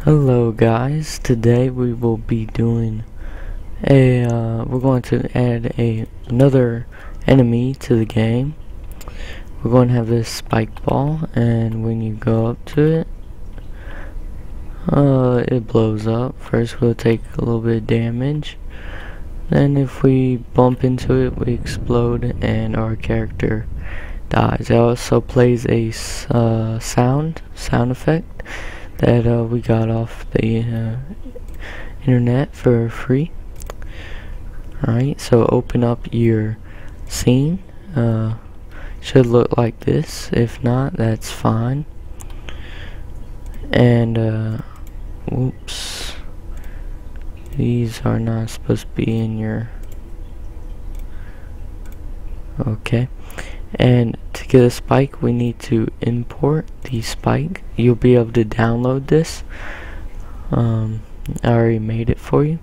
Hello guys, today we will be doing we're going to add another enemy to the game. We're going to have this spike ball, and when you go up to it, it blows up. First we'll take a little bit of damage, then if we bump into it we explode and our character dies. It also plays a sound effect that we got off the internet for free. Alright, so open up your scene. Should look like this. If not, that's fine. And whoops, these are not supposed to be in your okay. And to get a spike, we need to import the spike. You'll be able to download this. I already made it for you.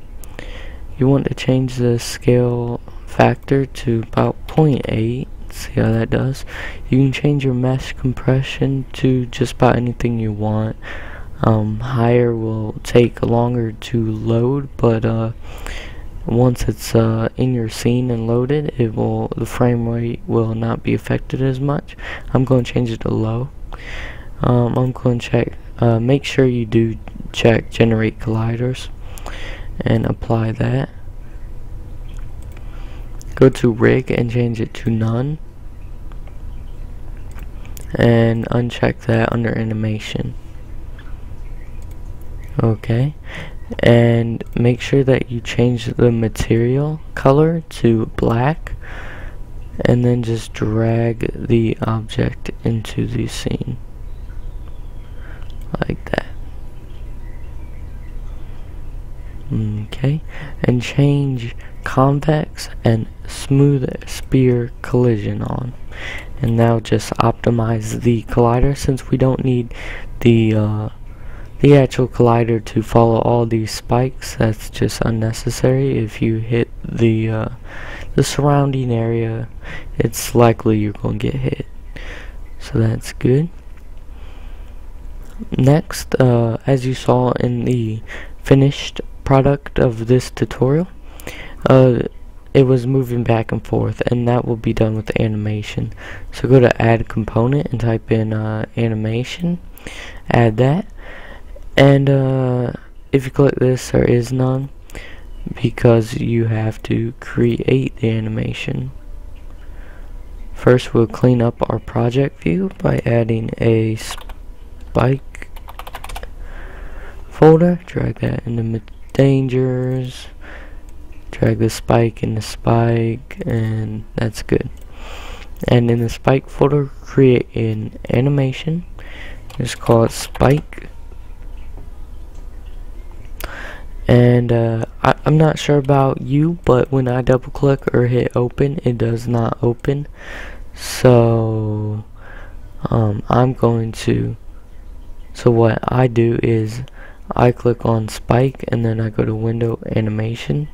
You want to change the scale factor to about 0.8. See how that does. You can change your mesh compression to just about anything you want. Higher will take longer to load, but once it's in your scene and loaded, the frame rate will not be affected as much. I'm going to change it to low. I'm going to check, make sure you do check generate colliders and apply that. Go to rig and change it to none, and uncheck that under animation. Okay, and make sure that you change the material color to black, and then just drag the object into the scene like that. Okay, and change convex and smooth spear collision on, and now just optimize the collider, since we don't need the actual collider to follow all these spikes. That's just unnecessary. If you hit the surrounding area, it's likely you're going to get hit, so that's good. Next, as you saw in the finished product of this tutorial, it was moving back and forth, and that will be done with the animation. So go to add component and type in animation, add that, and if you click this, there is none because you have to create the animation. First we'll clean up our project view by adding a spike folder, drag that into dangers, drag the spike into spike, and that's good. And in the spike folder, create an animation, just call it spike. And I'm not sure about you, but when I double click or hit open, it does not open. So so what I do is I click on spike, and then I go to window animation,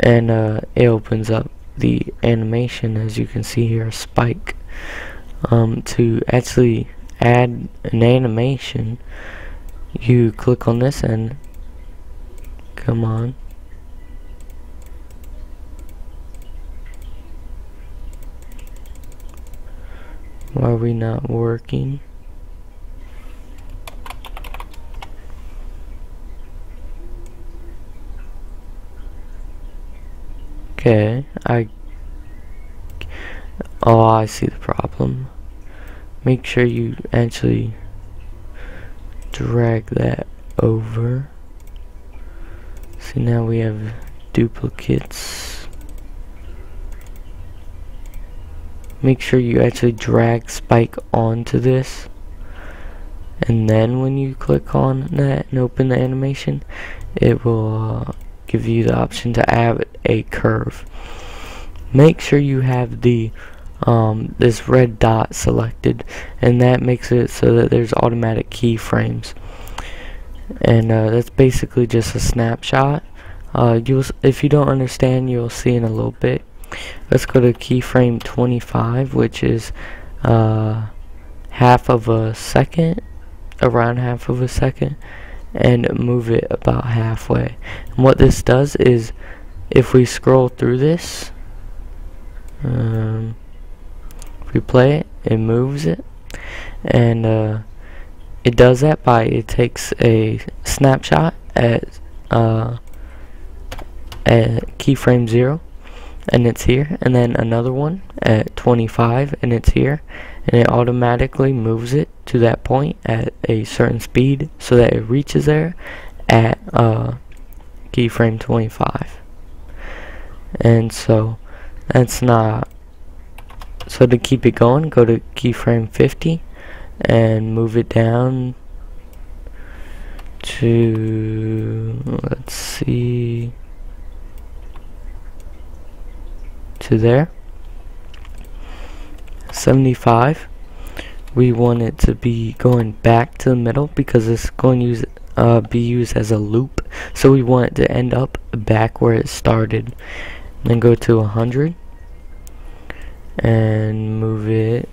and it opens up the animation, as you can see here, spike. To actually add an animation, you click on this and come on. Why are we not working? Okay, I see the problem. Make sure you actually drag that over. See, now we have duplicates. Make sure you actually drag spike onto this, and then when you click on that and open the animation, it will give you the option to add a curve. Make sure you have the this red dot selected, and that makes it so that there's automatic keyframes, and that's basically just a snapshot. If you don't understand, you'll see in a little bit. Let's go to keyframe 25, which is half of a second, around half of a second, and move it about halfway. And what this does is, if we scroll through this, if we play it, it moves it, and it does that by, it takes a snapshot at keyframe 0, and it's here, and then another one at 25, and it's here, and it automatically moves it to that point at a certain speed so that it reaches there at keyframe 25. And so that's not, so to keep it going, go to keyframe 50 and move it down to, let's see, to there. 75. We want it to be going back to the middle because it's going to be used as a loop. So we want it to end up back where it started. Then go to 100 and move it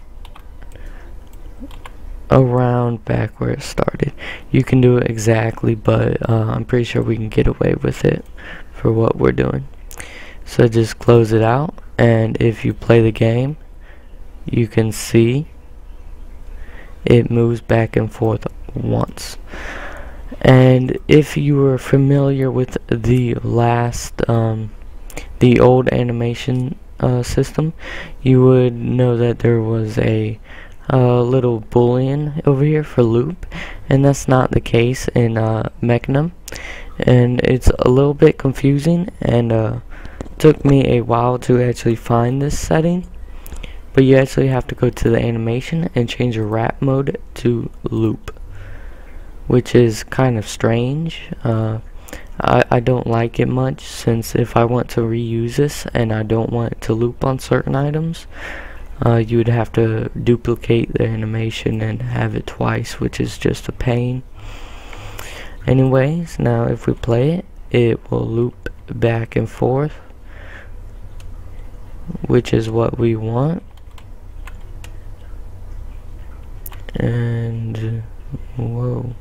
around back where it started. You can do it exactly, but I'm pretty sure we can get away with it for what we're doing. So just close it out, and if you play the game, you can see it moves back and forth once. And if you were familiar with the last the old animation system, you would know that there was a little boolean over here for loop, and that's not the case in Mecanim, and it's a little bit confusing, and took me a while to actually find this setting. But you actually have to go to the animation and change your wrap mode to loop, which is kind of strange. I don't like it much, since if I want to reuse this and I don't want it to loop on certain items, you would have to duplicate the animation and have it twice, which is just a pain. Anyways, now if we play it, it will loop back and forth, which is what we want. And whoa,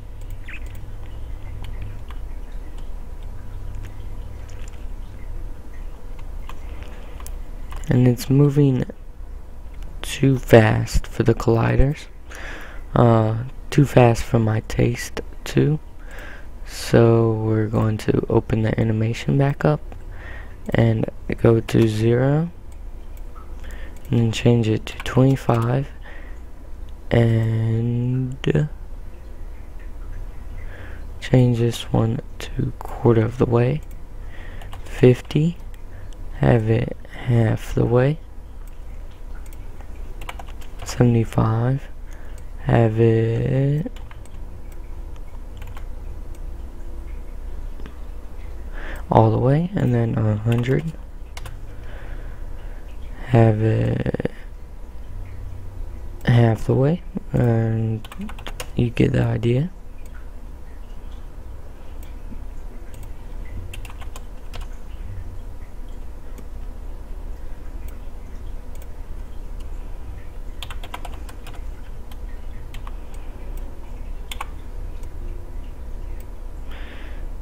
and it's moving too fast for the colliders, too fast for my taste too. So we're going to open the animation back up and go to 0 and then change it to 25 and change this one to quarter of the way. 50, have it half the way. 75, have it all the way, and then 100, have it half the way, and you get the idea.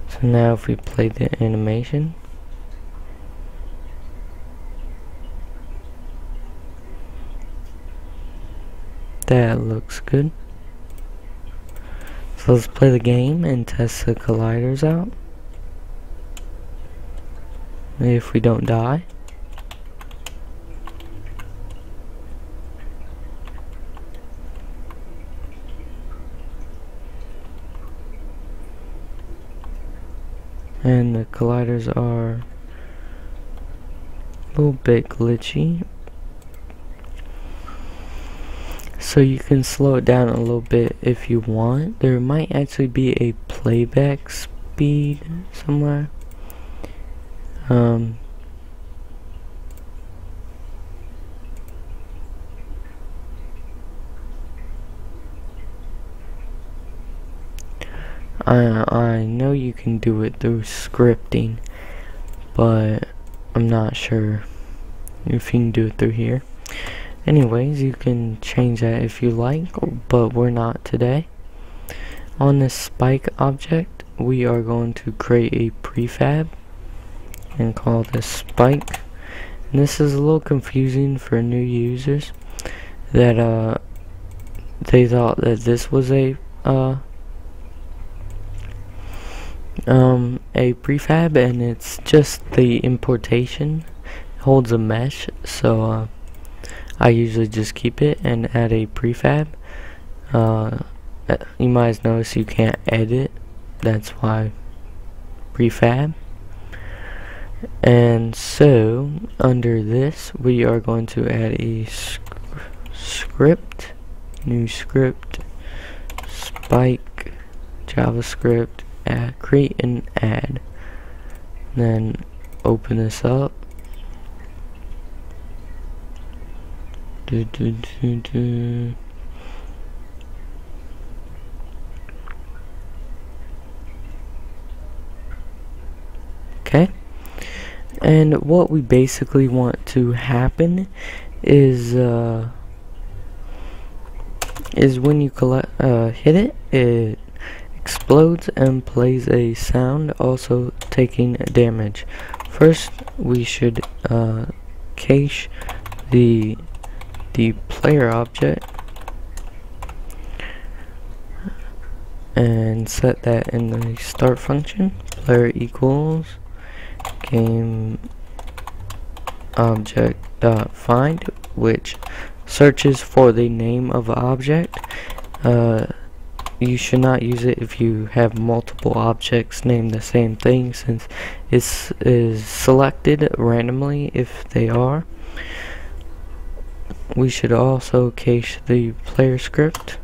So now if we play the animation, that looks good. So let's play the game and test the colliders out. If we don't die. And the colliders are a little bit glitchy, so you can slow it down a little bit if you want. There might actually be a playback speed somewhere. I know you can do it through scripting, but I'm not sure if you can do it through here. Anyways, you can change that if you like, but we're not today. On this spike object, we are going to create a prefab and call this spike. And this is a little confusing for new users that they thought that this was a prefab, and it's just the importation. It holds a mesh, so I usually just keep it and add a prefab. You might notice you can't edit, that's why prefab. And so under this we are going to add a script, new script, spike, JavaScript, create and add. Then open this up. Okay, and what we basically want to happen is when you hit it, it explodes and plays a sound, also taking damage. First, we should cache the player object and set that in the start function. Player equals game object dot find, which searches for the name of an object. You should not use it if you have multiple objects named the same thing, since it is selected randomly if they are. We should also cache the player script.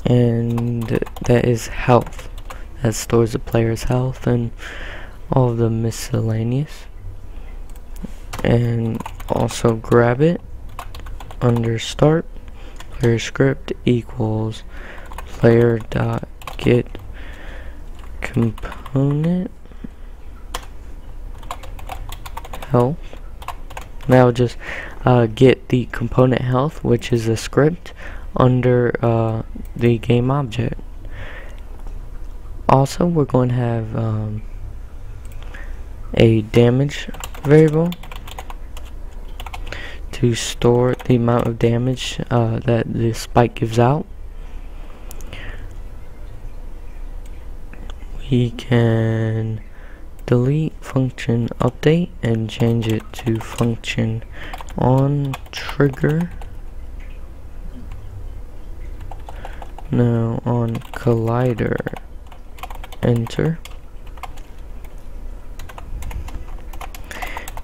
And that is health. That stores the player's health and all of the miscellaneous. And also grab it under start, player script equals player dot get component health. Now just get the component health, which is a script, under the game object. Also, we're going to have a damage variable to store the amount of damage that the spike gives out. We can delete function update and change it to function on trigger. Now on collider, enter.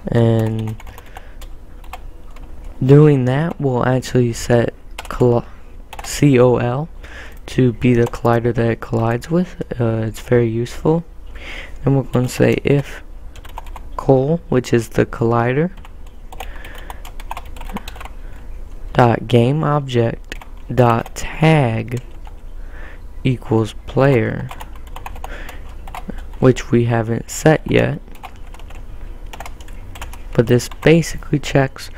And doing that will actually set COL to be the collider that it collides with. It's very useful. And we're going to say if col, which is the collider, dot game object dot tag equals player, which we haven't set yet, but this basically checks,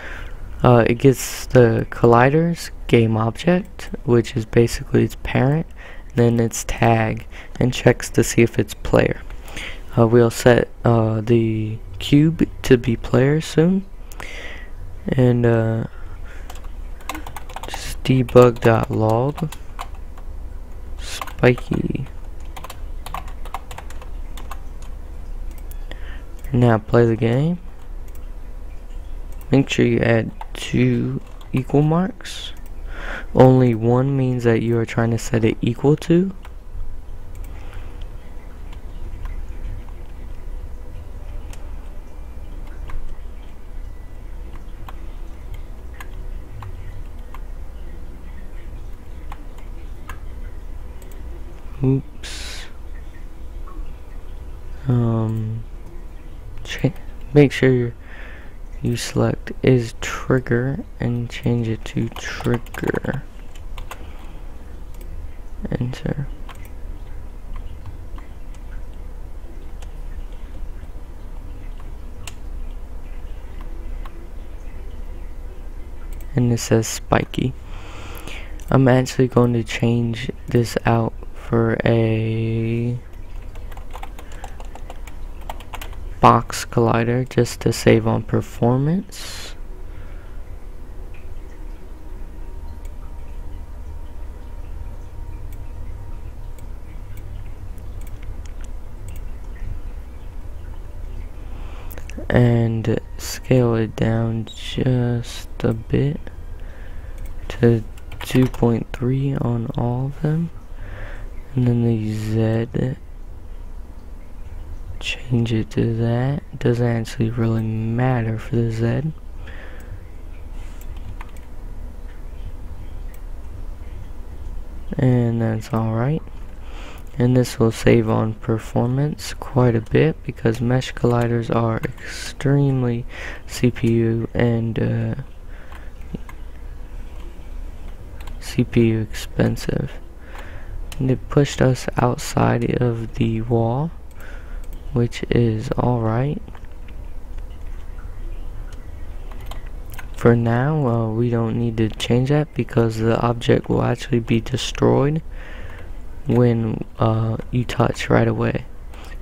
it gets the collider's game object, which is basically its parent, then its tag, and checks to see if it's player. We'll set the cube to be player soon, and just debug.log spiky. Now play the game. Make sure you add 2 equal marks. Only one means that you are trying to set it equal to. Oops. Make sure you select is trigger and change it to trigger. Enter. and it says spiky. I'm actually going to change this out for a box collider just to save on performance. And scale it down just a bit to 2.3 on all of them, and then the Z, change it to that. It doesn't actually really matter for the Z. And that's alright. And this will save on performance quite a bit because mesh colliders are extremely CPU and CPU expensive. And it pushed us outside of the wall, which is alright. For now, we don't need to change that because the object will actually be destroyed when you touch right away.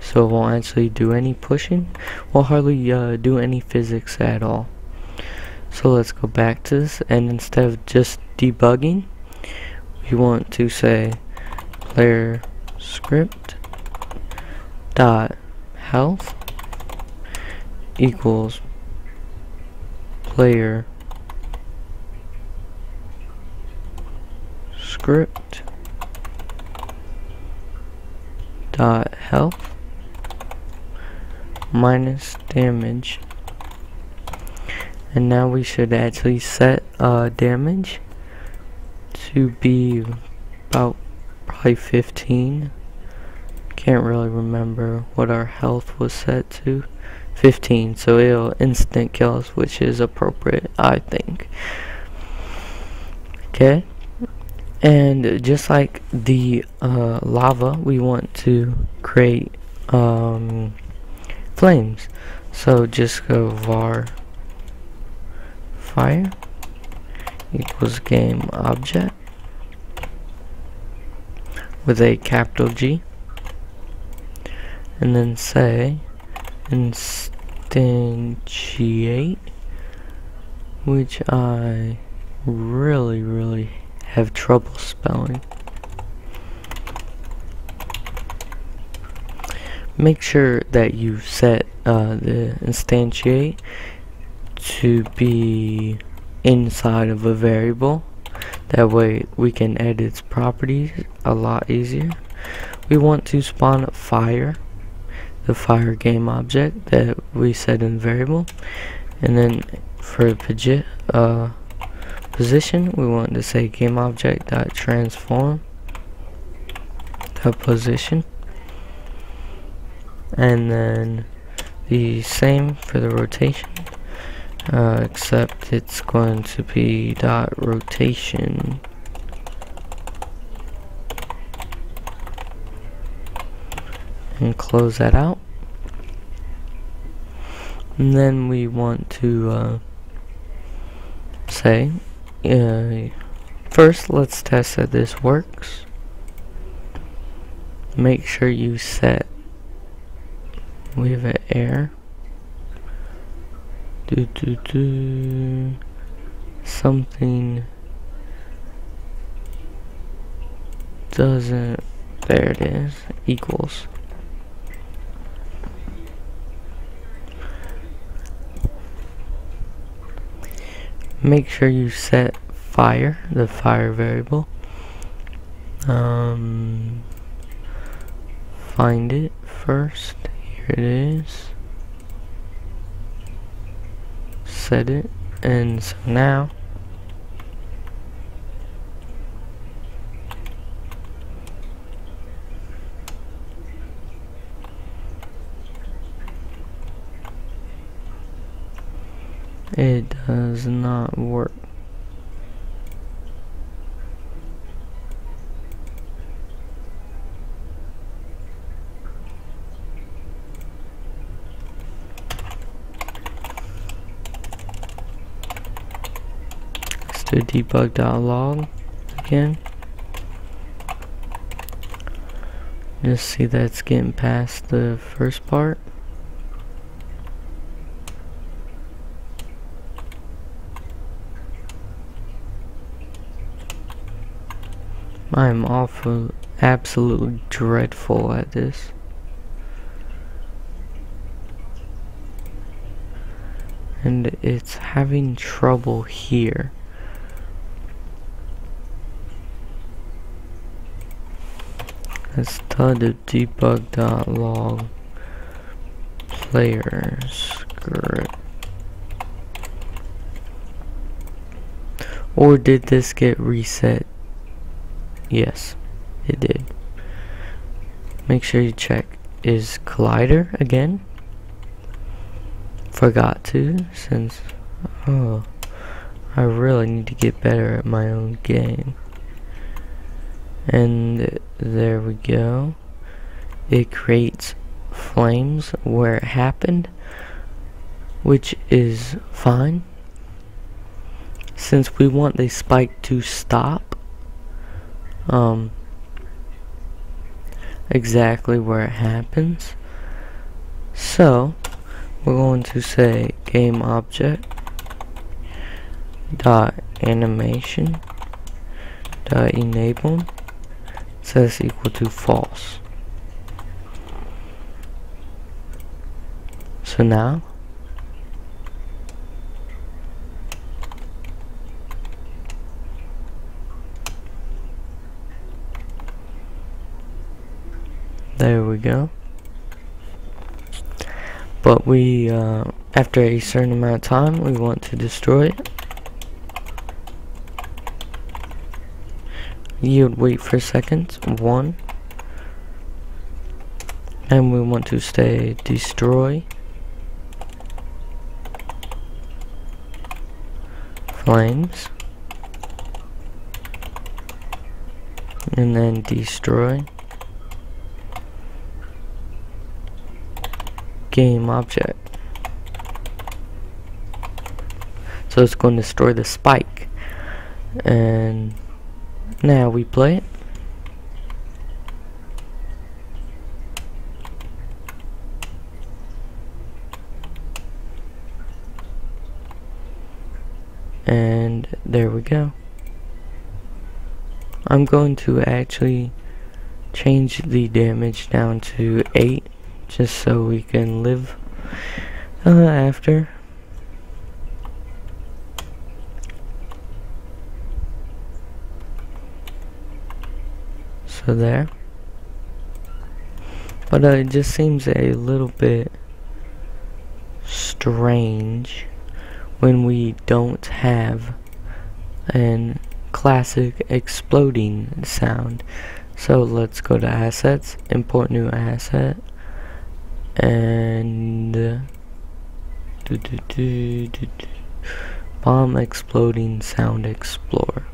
So it won't actually do any pushing, will hardly do any physics at all. So let's go back to this, and instead of just debugging, we want to say player script dot health equals player script dot health minus damage. And now we should actually set damage to be about probably 15. Can't really remember what our health was set to. 15, so it'll instant kill us, which is appropriate, I think. Okay. And just like the lava, we want to create flames. So just go var fire equals game object with a capital G, and then say instantiate, which I really have trouble spelling. Make sure that you set the instantiate to be inside of a variable. That way we can edit its properties a lot easier. We want to spawn fire, the fire game object that we set in variable, and then for position, we want to say game object dot transform the position, and then the same for the rotation, except it's going to be dot rotation, and close that out. And then we want to say first, let's test that this works. Make sure you set, we have an error, something doesn't, there it is, equals. Make sure you set fire, the fire variable. Find it first. Here it is. Set it, and so now it does not work. Let's do debug.log again. Just see that it's getting past the first part. I'm absolutely dreadful at this. And it's having trouble here. Let's do the debug.log player script. Or did this get reset? Yes, it did. Make sure you check is collider again. Forgot to, since I really need to get better at my own game. And there we go. It creates flames where it happened, which is fine. Since we want the spike to stop exactly where it happens, so we're going to say game object dot animation dot enable says equal to false. So now there we go. But we, after a certain amount of time, we want to destroy it. You would wait for seconds, 1. And we want to say destroy flames. And then destroy game object. So it's going to destroy the spike. And now we play it. And there we go. I'm going to actually change the damage down to 8 just so we can live after. So there. But it just seems a little bit strange when we don't have an classic exploding sound. So let's go to assets, import new asset, and bomb exploding sound explorer,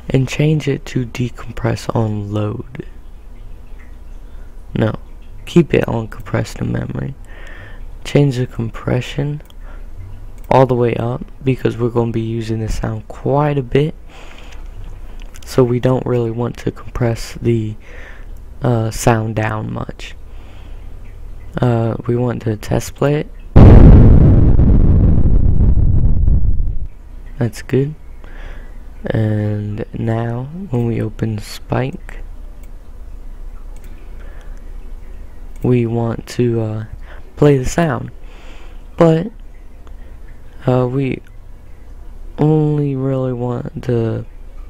and change it to decompress on load. No, keep it on compressed to memory. Change the compression all the way up because we're going to be using the sound quite a bit, so we don't really want to compress the sound down much. We want to test play it. That's good. And now when we open Spike, we want to play the sound, but we only really want to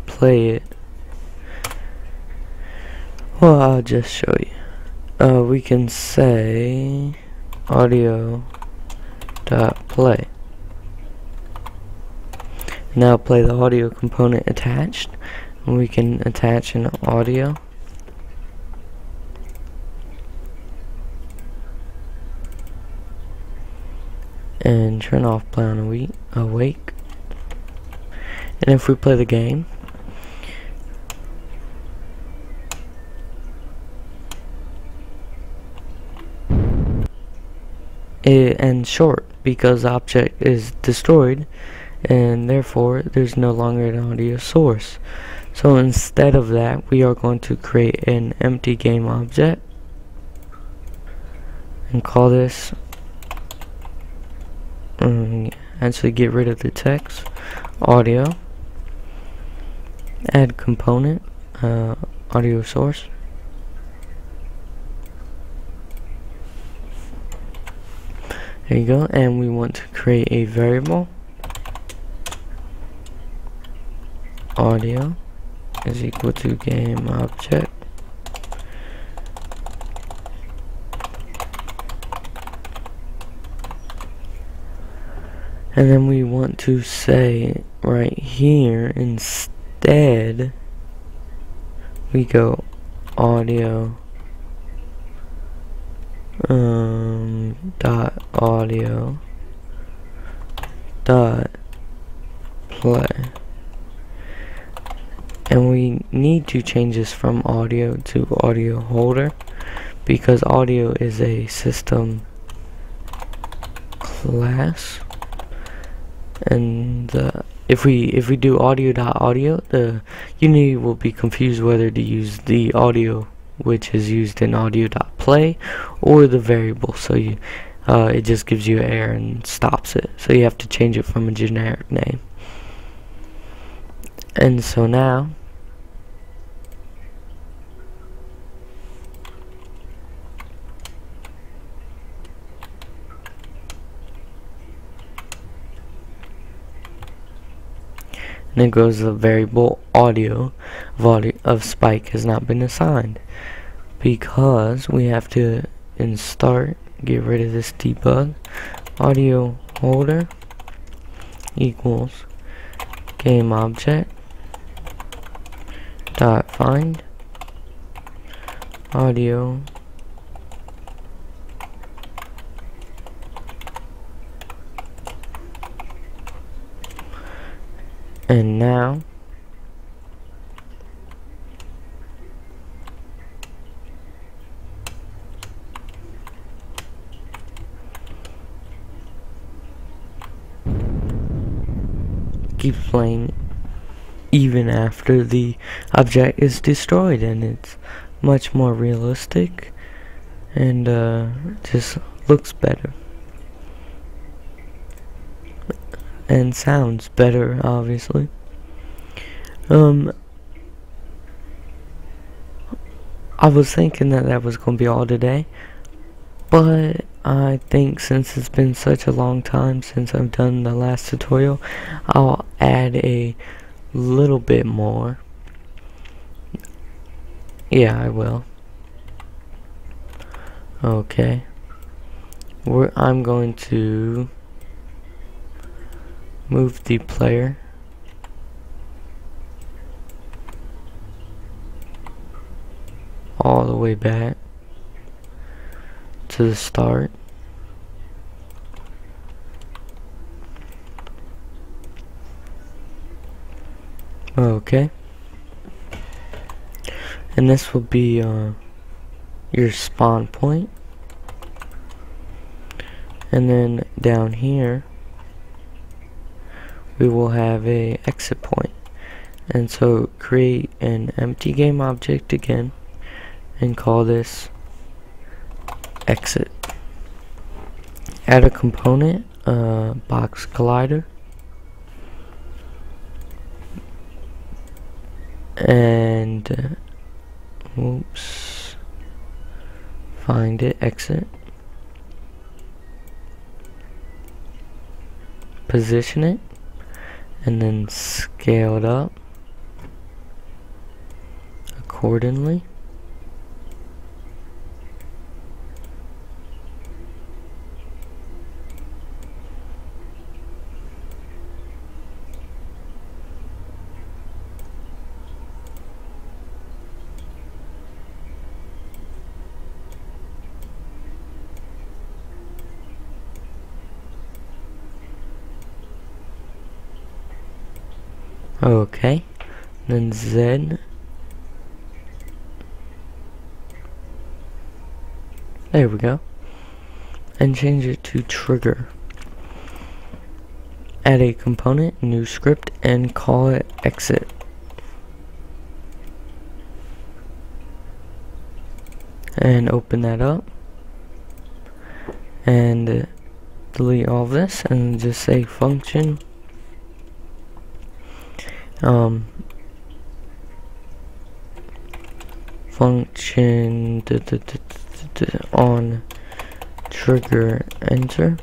play it. Well, I'll just show you. We can say audio.play. Now play the audio component attached, and we can attach an audio. And turn off play on awake. And if we play the game, it ends short because the object is destroyed and therefore there's no longer an audio source. So instead of that, we are going to create an empty game object and call this, actually get rid of the text, audio, add component, audio source, there you go, and we want to create a variable, audio is equal to game object, and then we want to say right here, instead we go audio dot audio dot play, and we need to change this from audio to audio holder because audio is a system class, and if we do audio dot audio, the Unity will be confused whether to use the audio which is used in audio dot play or the variable, so you it just gives you an error and stops it, so you have to change it from a generic name. And so now and it goes the variable audio of spike has not been assigned because we have to in start get rid of this debug, audio holder equals game object dot find audio and now keeps playing even after the object is destroyed, and it's much more realistic and just looks better and sounds better, obviously. I was thinking that was going to be all today, but I think since it's been such a long time since I've done the last tutorial, I'll add a little bit more. Yeah, I will. Okay. I'm going to move the player all the way back to the start. Okay. And this will be your spawn point. And then down here we will have a exit point. And so create an empty game object again and call this exit. Add a component, box collider, and find it, exit, position it, and then scale it up accordingly. Okay, then Z, there we go, and change it to trigger. add a component, new script, and call it exit. And open that up and delete all this and just say function function on trigger enter.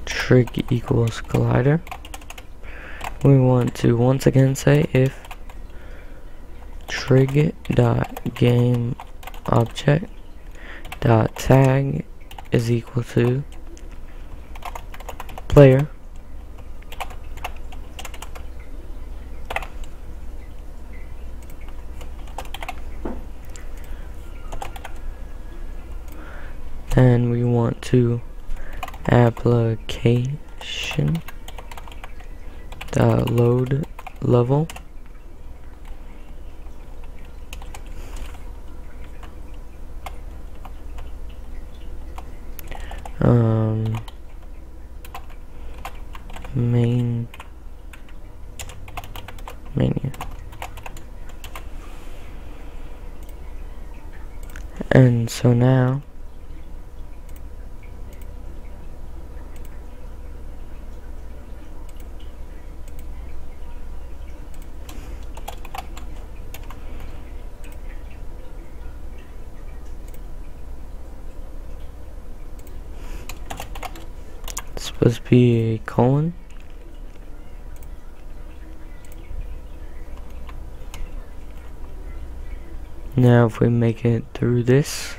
Trig equals collider. We want to once again say if trig dot game object dot tag is equal to player and we want to application dot load level main menu. And so now it's supposed to be a colon. Now if we make it through this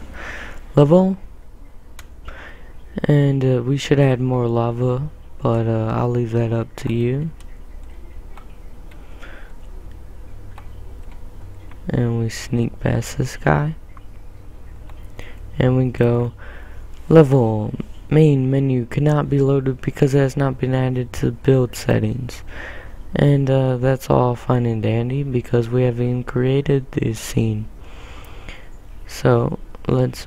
level, and we should add more lava, but I'll leave that up to you. And we sneak past this guy, and we go level main menu cannot be loaded because it has not been added to build settings. And that's all fine and dandy because we haven't created this scene. So let's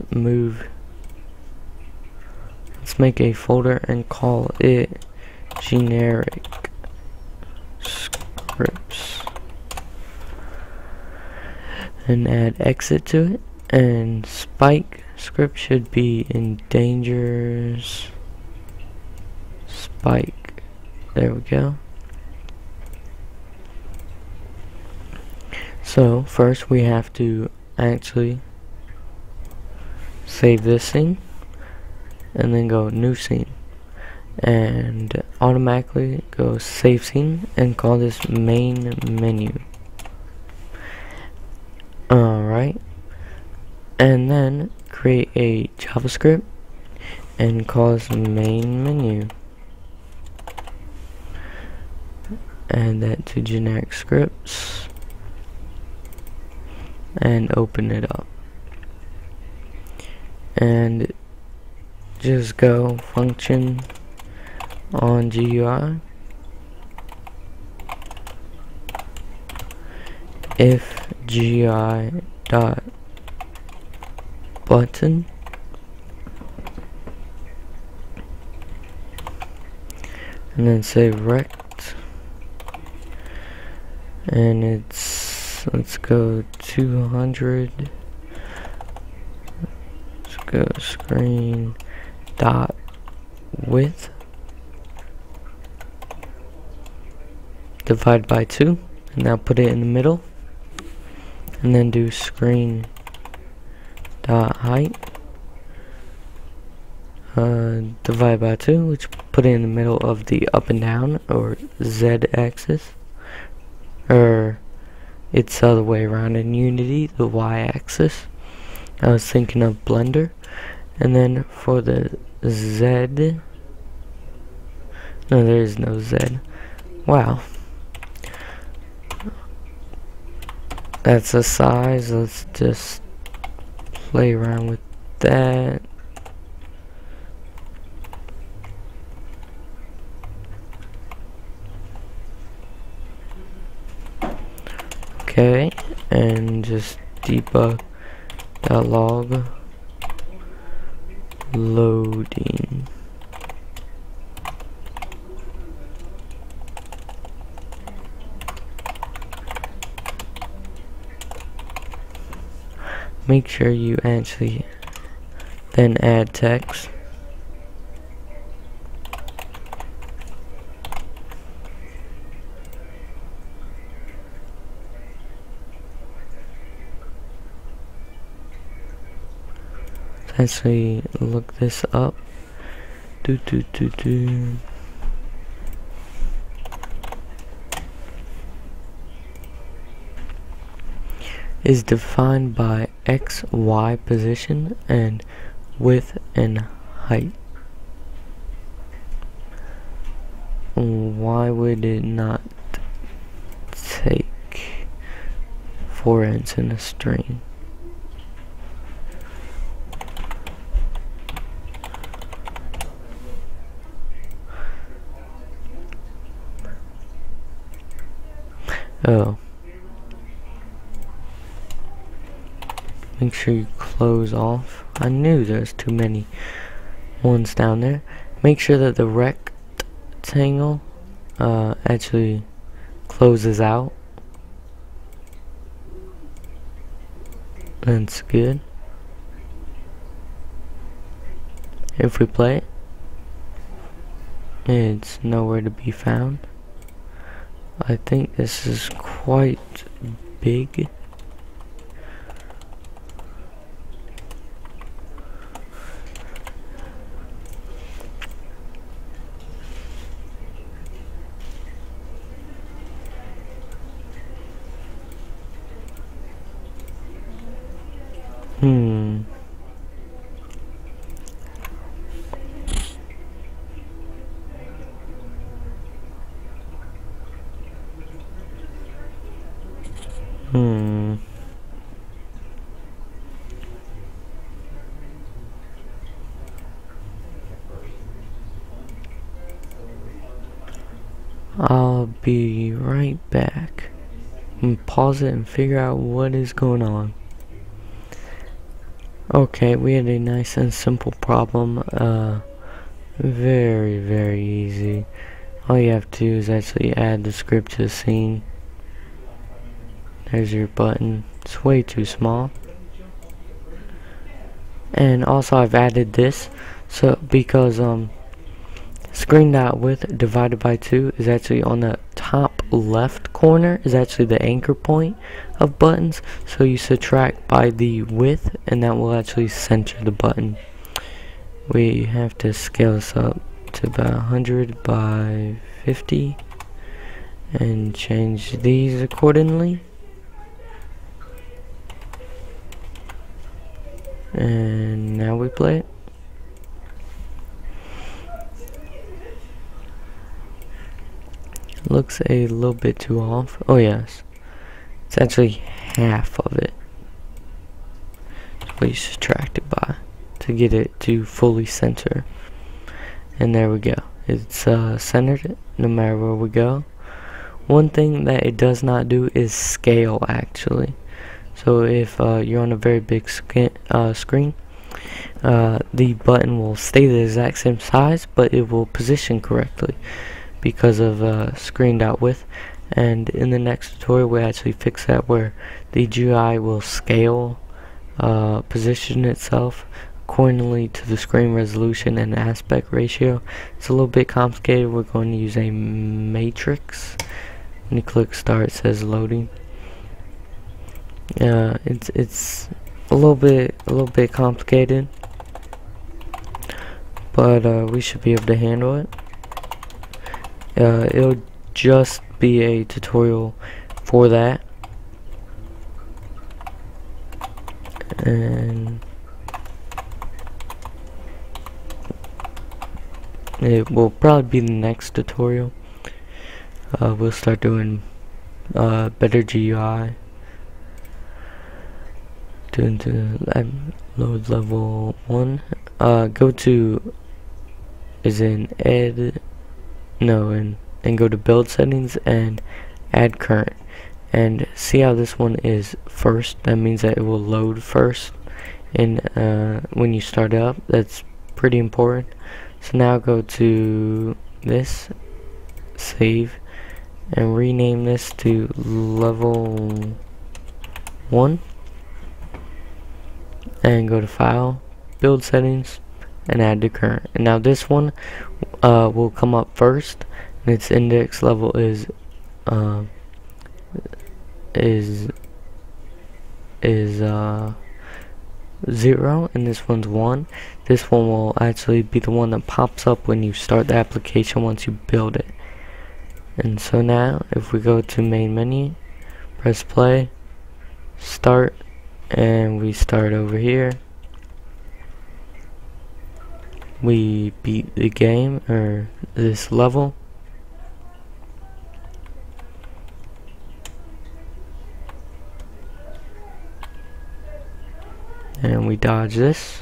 make a folder and call it generic scripts and add exit to it, and spike script should be in dangers spike. There we go. So first we have to actually save this scene and then go new scene and automatically go save scene and call this main menu. Alright, and then create a JavaScript and call this main menu. Add that to generic scripts and open it up. And just go function on GUI if GUI dot button and then say rect, and it's, let's go 200. Go screen dot width divide by 2, and now put it in the middle, and then do screen dot height divide by 2, which put it in the middle of the up and down or Z axis, or it's the other way around in Unity, the Y axis. I was thinking of Blender. And then for the Z, no, there is no Z. Wow. That's the size. Let's just play around with that. Okay, and just debug log loading. Make sure you actually then add text. Actually look this up. Is defined by X, Y position and width and height. Why would it not take foreigns in a string? Oh. Make sure you close off. I knew there's too many ones down there. Make sure that the rectangle actually closes out. That's good. If we play it, it's nowhere to be found. I think this is quite big. Hmm. I'll be right back. Pause it and figure out what is going on. Okay, we had a nice and simple problem. Very, very easy. All you have to do is actually add the script to the scene. There's your button. It's way too small. And also I've added this so because screen.width divided by 2 is actually on the top left corner, is actually the anchor point of buttons, so you subtract by the width and that will actually center the button. We have to scale this up to about 100 by 50 and change these accordingly. And now we play it. Looks a little bit too off. Oh yes, it's actually half of it. So we subtract it by to get it to fully center. And there we go. It's centered no matter where we go. One thing that it does not do is scale actually. So if you're on a very big screen, the button will stay the exact same size, but it will position correctly because of screen.width. And in the next tutorial we actually fix that, where the GUI will scale, position itself accordingly to the screen resolution and aspect ratio. It's a little bit complicated. We're going to use a matrix. When you click start, it says loading. It's a little bit complicated, but we should be able to handle it. It'll just be a tutorial for that, and it will probably be the next tutorial. We'll start doing better GUI. Load level 1. Go to and go to build settings and add current, and see how this one is first. That means that it will load first, in when you start up. That's pretty important. So now go to this, save, and rename this to level 1, and go to file, build settings, and add to current. And now this one will come up first, and its index level is is 0, and this one's 1. This one will actually be the one that pops up when you start the application once you build it. And so now if we go to main menu, press play, start, and we start over here, we beat the game, or this level. And we dodge this,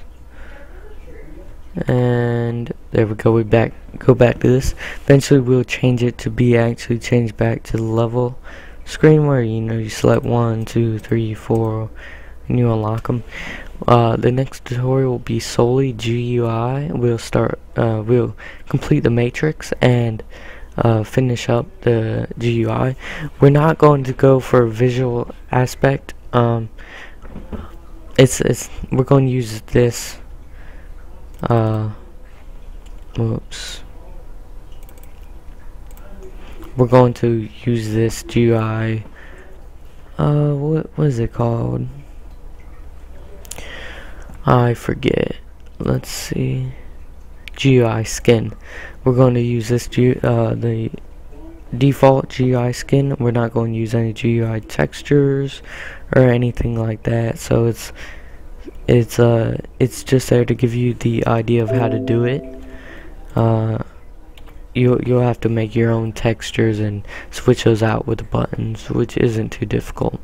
and there we go. We go back to this. Eventually we'll change it to be actually changed back to the level screen where you select 1, 2, 3, 4, and you unlock them. The next tutorial will be solely GUI. We'll complete the matrix and finish up the GUI. We're not going to go for visual aspect. We're going to use this. Whoops. We're going to use this GUI. What was it called? I forget. Let's see. GUI skin. We're going to use this the default GUI skin. We're not going to use any GUI textures or anything like that. So it's just there to give you the idea of how to do it. You'll have to make your own textures and switch those out with the buttons, which isn't too difficult.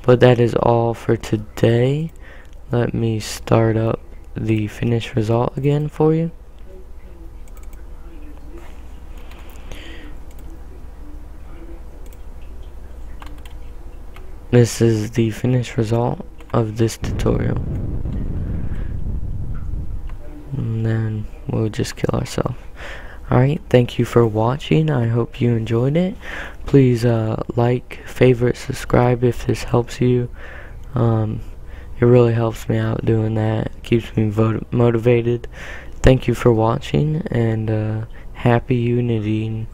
But that is all for today. Let me start up the finished result again for you. This is the finished result of this tutorial. And then we'll just kill ourselves. Alright, thank you for watching. I hope you enjoyed it. Please like, favorite, subscribe if this helps you. It really helps me out doing that. It keeps me motivated. Thank you for watching, and happy Unity.